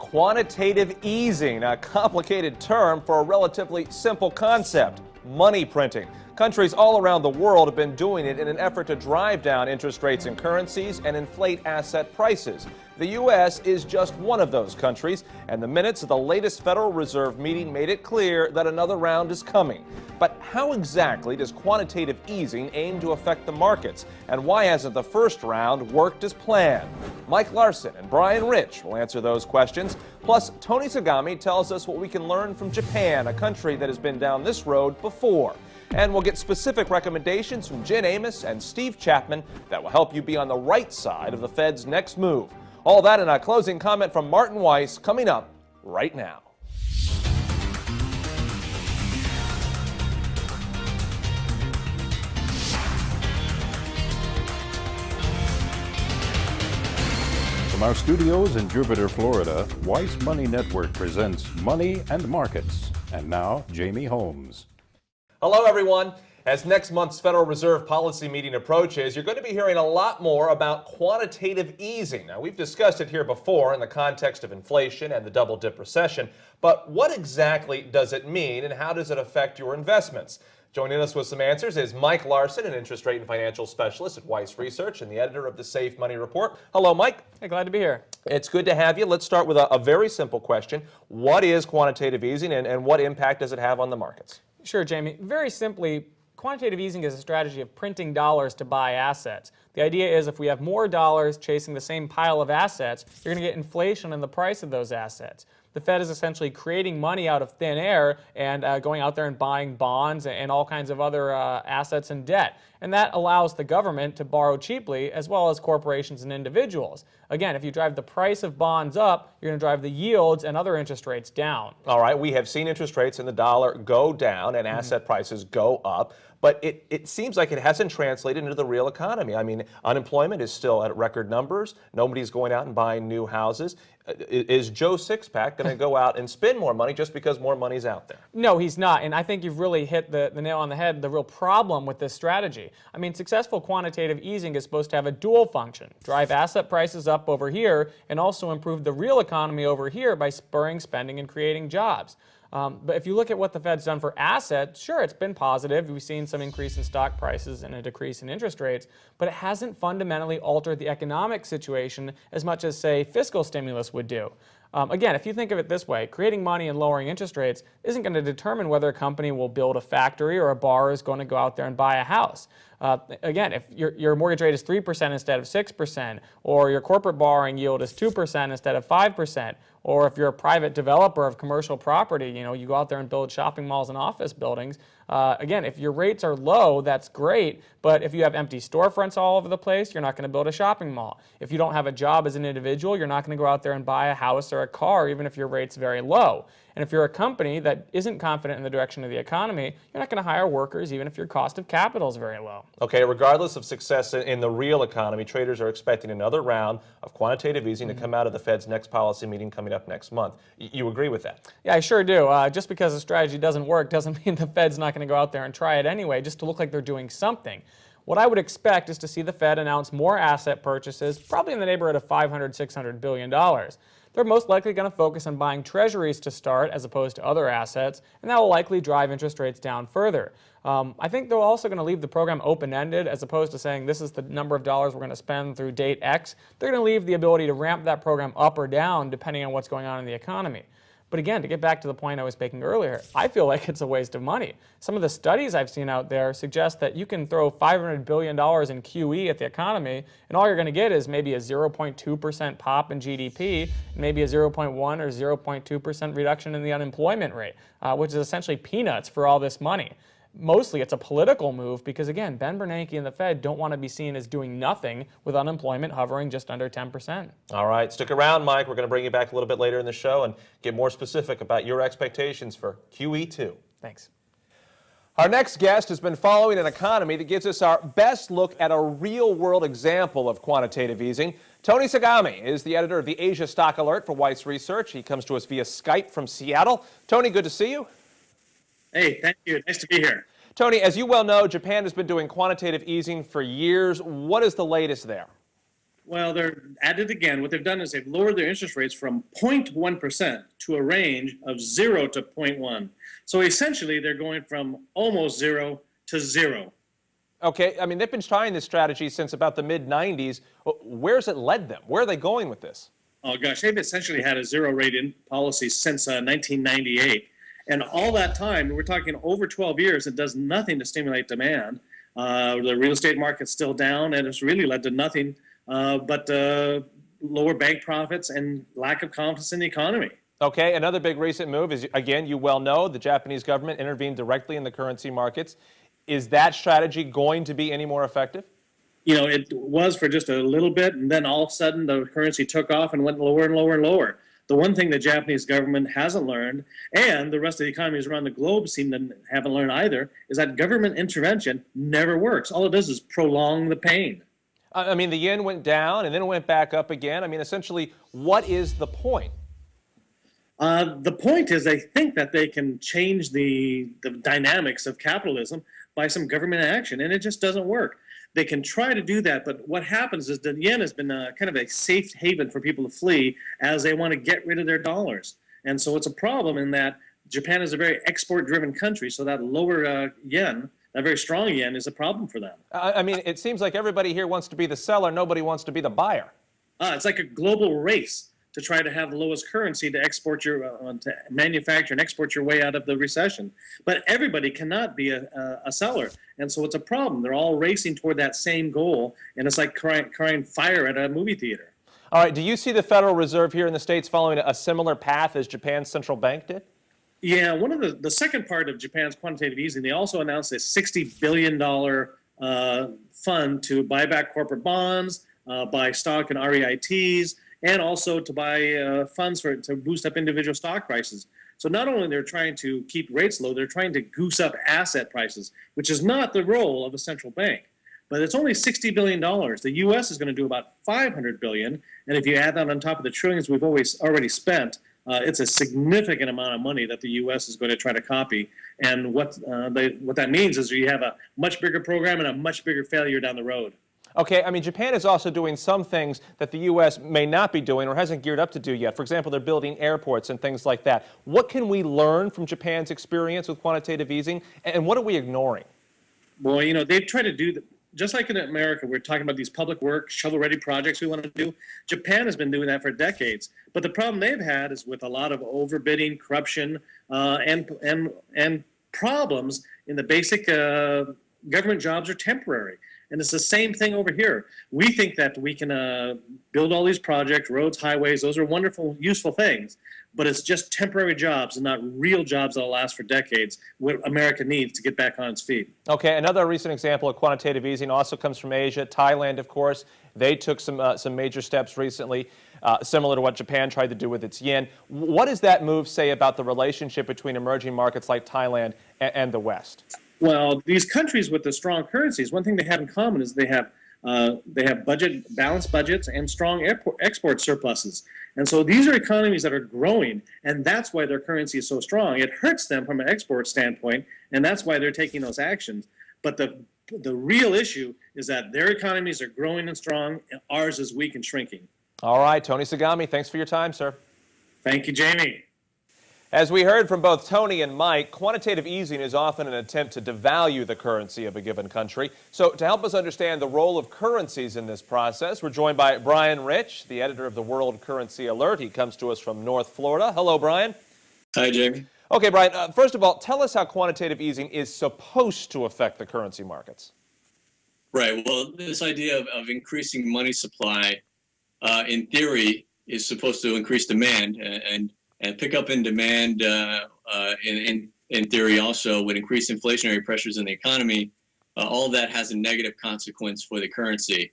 quantitative easing, a complicated term for a relatively simple concept: money printing. Countries all around the world have been doing it in an effort to drive down interest rates in currencies and inflate asset prices. The U.S. is just one of those countries, and the minutes of the latest Federal Reserve meeting made it clear that another round is coming. But how exactly does quantitative easing aim to affect the markets, and why hasn't the first round worked as planned? Mike Larson and Bryan Rich will answer those questions. Plus, Tony Sagami tells us what we can learn from Japan, a country that has been down this road before. And we'll get specific recommendations from Jen Amos and Steve Chapman that will help you be on the right side of the Fed's next move. All that and a closing comment from Martin Weiss coming up right now. From our studios in Jupiter, Florida, Weiss Money Network presents Money and Markets. And now, Jamie Holmes. Hello, everyone. As next month's Federal Reserve policy meeting approaches, you're going to be hearing a lot more about quantitative easing. Now, we've discussed it here before in the context of inflation and the double-dip recession, but what exactly does it mean and how does it affect your investments? Joining us with some answers is Mike Larson, an interest rate and financial specialist at Weiss Research and the editor of the Safe Money Report. Hello, Mike. Hey, glad to be here. It's good to have you. Let's start with a very simple question. What is quantitative easing and what impact does it have on the markets? Sure, Jamie. Very simply, quantitative easing is a strategy of printing dollars to buy assets. The idea is if we have more dollars chasing the same pile of assets, you're going to get inflation in the price of those assets. The Fed is essentially creating money out of thin air and going out there and buying bonds and all kinds of other assets and debt. And that allows the government to borrow cheaply as well as corporations and individuals. Again, if you drive the price of bonds up, you're going to drive the yields and other interest rates down. All right, we have seen interest rates in the dollar go down and asset prices go up, but it seems like it hasn't translated into the real economy. I mean, unemployment is still at record numbers. Nobody's going out and buying new houses. Is Joe Sixpack going to go out and spend more money just because more money's out there? No, he's not. And I think you've really hit the nail on the head, the real problem with this strategy. I mean, successful quantitative easing is supposed to have a dual function: drive asset prices up over here and also improve the real economy over here by spurring spending and creating jobs. But if you look at what the Fed's done for assets, sure, it's been positive. We've seen some increase in stock prices and a decrease in interest rates, but it hasn't fundamentally altered the economic situation as much as, say, fiscal stimulus would do. Again, if you think of it this way, creating money and lowering interest rates isn't going to determine whether a company will build a factory or a borrower is going to go out there and buy a house. Again, if your mortgage rate is 3% instead of 6%, or your corporate borrowing yield is 2% instead of 5%, or if you're a private developer of commercial property, you go out there and build shopping malls and office buildings. Again, if your rates are low, that's great, but if you have empty storefronts all over the place, you're not going to build a shopping mall. If you don't have a job as an individual, you're not going to go out there and buy a house or a car, even if your rate's very low. And if you're a company that isn't confident in the direction of the economy, you're not going to hire workers even if your cost of capital is very low. Okay, regardless of success in the real economy, traders are expecting another round of quantitative easing to come out of the Fed's next policy meeting coming up next month. You agree with that? Yeah, I sure do. Just because the strategy doesn't work doesn't mean the Fed's not going to go out there and try it anyway, just to look like they're doing something. What I would expect is to see the Fed announce more asset purchases, probably in the neighborhood of $500, $600 billion. They're most likely going to focus on buying treasuries to start as opposed to other assets, and that will likely drive interest rates down further. I think they're also going to leave the program open-ended as opposed to saying this is the number of dollars we're going to spend through date X. They're going to leave the ability to ramp that program up or down depending on what's going on in the economy. But again, to get back to the point I was making earlier, I feel like it's a waste of money. Some of the studies I've seen out there suggest that you can throw $500 billion in QE at the economy, and all you're going to get is maybe a 0.2% pop in GDP, maybe a 0.1 or 0.2% reduction in the unemployment rate, which is essentially peanuts for all this money. Mostly it's a political move because, again, Ben Bernanke and the Fed don't want to be seen as doing nothing with unemployment hovering just under 10%. All right, stick around, Mike. We're going to bring you back a little bit later in the show and get more specific about your expectations for QE2. Thanks. Our next guest has been following an economy that gives us our best look at a real-world example of quantitative easing. Tony Sagami is the editor of the Asia Stock Alert for Weiss Research. He comes to us via Skype from Seattle. Tony, good to see you. Hey, thank you. Nice to be here. Tony, as you well know, Japan has been doing quantitative easing for years. What is the latest there? Well, they're at it again. What they've done is they've lowered their interest rates from 0.1% to a range of 0 to 0.1. So essentially, they're going from almost 0 to 0. Okay, I mean, they've been trying this strategy since about the mid-90s. Where's it led them? Where are they going with this? Oh gosh, they've essentially had a zero rate in policy since 1998. And all that time, we're talking over 12 years, it does nothing to stimulate demand. The real estate market's still down, and it's really led to nothing but lower bank profits and lack of confidence in the economy. Okay, another big recent move is, again, you well know, the Japanese government intervened directly in the currency markets. Is that strategy going to be any more effective? You know, it was for just a little bit, and then all of a sudden the currency took off and went lower and lower and lower. The one thing the Japanese government hasn't learned, and the rest of the economies around the globe seem to haven't learned either, is that government intervention never works. All it does is prolong the pain. I mean, the yen went down and then it went back up again. I mean, essentially, what is the point? The point is they think that they can change the dynamics of capitalism by some government action, and it just doesn't work. They can try to do that, but what happens is the yen has been kind of a safe haven for people to flee as they want to get rid of their dollars. And so it's a problem in that Japan is a very export-driven country, so that lower yen, that very strong yen, is a problem for them. I mean, it seems like everybody here wants to be the seller. Nobody wants to be the buyer. It's like a global race to try to have the lowest currency to export your, to manufacture and export your way out of the recession. But everybody cannot be a seller. And so it's a problem. They're all racing toward that same goal. And it's like crying fire at a movie theater. All right, do you see the Federal Reserve here in the States following a similar path as Japan's central bank did? Yeah, one of the second part of Japan's quantitative easing, they also announced a $60 billion fund to buy back corporate bonds, buy stock in REITs, and also to buy funds to boost up individual stock prices. So not only they're trying to keep rates low, they're trying to goose up asset prices, which is not the role of a central bank. But it's only $60 billion. The U.S. is going to do about $500 billion, and if you add that on top of the trillions we've already spent, it's a significant amount of money that the U.S. is going to try to copy. And what that means is you have a much bigger program and a much bigger failure down the road. Okay, I mean, Japan is also doing some things that the U.S. may not be doing or hasn't geared up to do yet. For example, they're building airports and things like that. What can we learn from Japan's experience with quantitative easing, and what are we ignoring? Well, you know, they've tried to do, just like in America, we're talking about these public work, shovel-ready projects we want to do. Japan has been doing that for decades. But the problem they've had is with a lot of overbidding, corruption, and problems in the basic government jobs are temporary. And it's the same thing over here. We think that we can build all these projects, roads, highways, those are wonderful, useful things, but it's just temporary jobs and not real jobs that'll last for decades, what America needs to get back on its feet. Okay, another recent example of quantitative easing also comes from Asia. Thailand, of course, they took some major steps recently, similar to what Japan tried to do with its yen. What does that move say about the relationship between emerging markets like Thailand and the West? Well, these countries with the strong currencies, one thing they have in common is they have balanced budgets and strong export surpluses. And so these are economies that are growing, and that's why their currency is so strong. It hurts them from an export standpoint, and that's why they're taking those actions. But the real issue is that their economies are growing and strong, and ours is weak and shrinking. All right, Tony Sagami, thanks for your time, sir. Thank you, Jamie. As we heard from both Tony and Mike, quantitative easing is often an attempt to devalue the currency of a given country. So to help us understand the role of currencies in this process, we're joined by Bryan Rich, the editor of the World Currency Alert. He comes to us from North Florida. Hello, Bryan. Hi, Jamie. Okay, Bryan, first of all, tell us how quantitative easing is supposed to affect the currency markets. Right. Well, this idea of increasing money supply, in theory, is supposed to increase demand and pick up in demand in theory also would increase inflationary pressures in the economy. All of that has a negative consequence for the currency.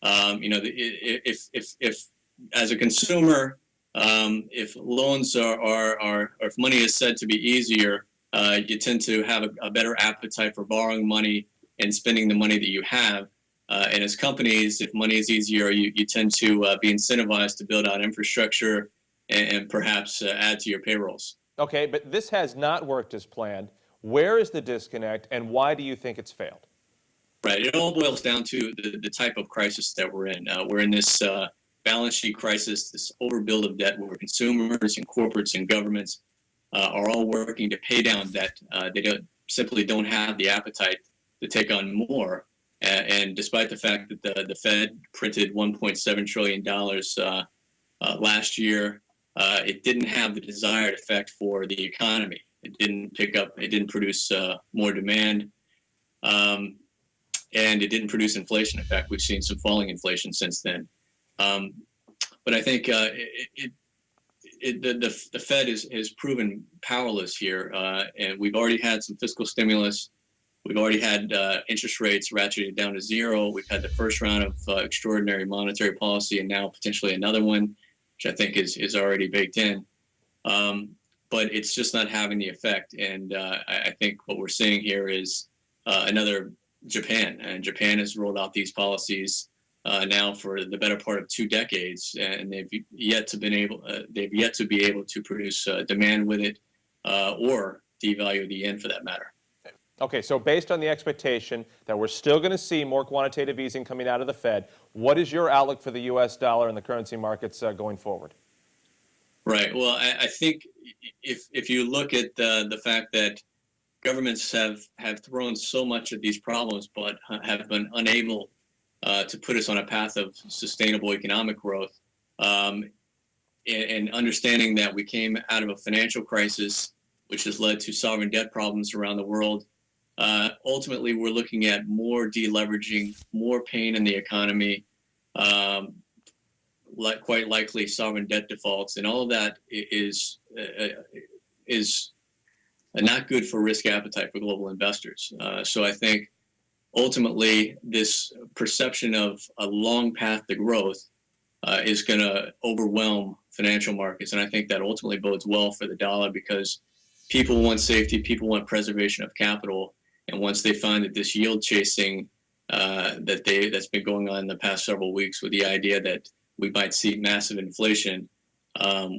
You know, if as a consumer, if loans or if money is said to be easier, you tend to have a better appetite for borrowing money and spending the money that you have. And as companies, if money is easier, you tend to be incentivized to build out infrastructure and perhaps add to your payrolls. Okay, but this has not worked as planned. Where is the disconnect, and why do you think it's failed? Right. It all boils down to the type of crisis that we're in. We're in this balance sheet crisis, this overbuild of debt where consumers and corporates and governments are all working to pay down debt. They simply don't have the appetite to take on more. And despite the fact that the Fed printed $1.7 trillion last year, it didn't have the desired effect for the economy. It didn't pick up, it didn't produce more demand, and it didn't produce inflation. In fact, we've seen some falling inflation since then. But I think the Fed has proven powerless here, and we've already had some fiscal stimulus. We've already had interest rates ratcheted down to zero. We've had the first round of extraordinary monetary policy, and now potentially another one, which I think is already baked in. But it's just not having the effect. And I think what we're seeing here is another Japan. And Japan has rolled out these policies now for the better part of 2 decades, and they've yet to be able to produce demand with it or devalue the yen for that matter. Okay, so based on the expectation that we're still going to see more quantitative easing coming out of the Fed, what is your outlook for the U.S. dollar and the currency markets going forward? Right. Well, I think if you look at the fact that governments have thrown so much at these problems, but have been unable to put us on a path of sustainable economic growth, and understanding that we came out of a financial crisis, which has led to sovereign debt problems around the world. Ultimately, we're looking at more deleveraging, more pain in the economy, quite likely sovereign debt defaults, and all of that is not good for risk appetite for global investors. So I think ultimately this perception of a long path to growth is going to overwhelm financial markets, and I think that ultimately bodes well for the dollar because people want safety, people want preservation of capital. And once they find that this yield chasing that's been going on in the past several weeks with the idea that we might see massive inflation,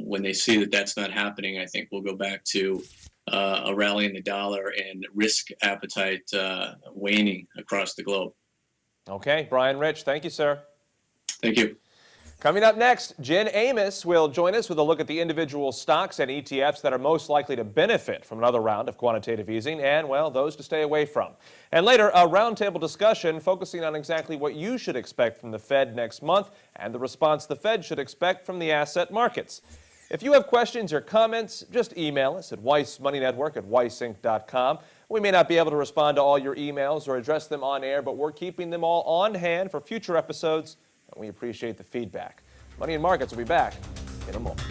when they see that that's not happening, I think we'll go back to a rally in the dollar and risk appetite waning across the globe. Okay, Bryan Rich, thank you, sir. Thank you. Coming up next, Jen Amos will join us with a look at the individual stocks and ETFs that are most likely to benefit from another round of quantitative easing and, well, those to stay away from. And later, a roundtable discussion focusing on exactly what you should expect from the Fed next month and the response the Fed should expect from the asset markets. If you have questions or comments, just email us at weissmoneynetwork@weissinc.com. We may not be able to respond to all your emails or address them on air, but we're keeping them all on hand for future episodes. And we appreciate the feedback. Money and Markets will be back in a moment.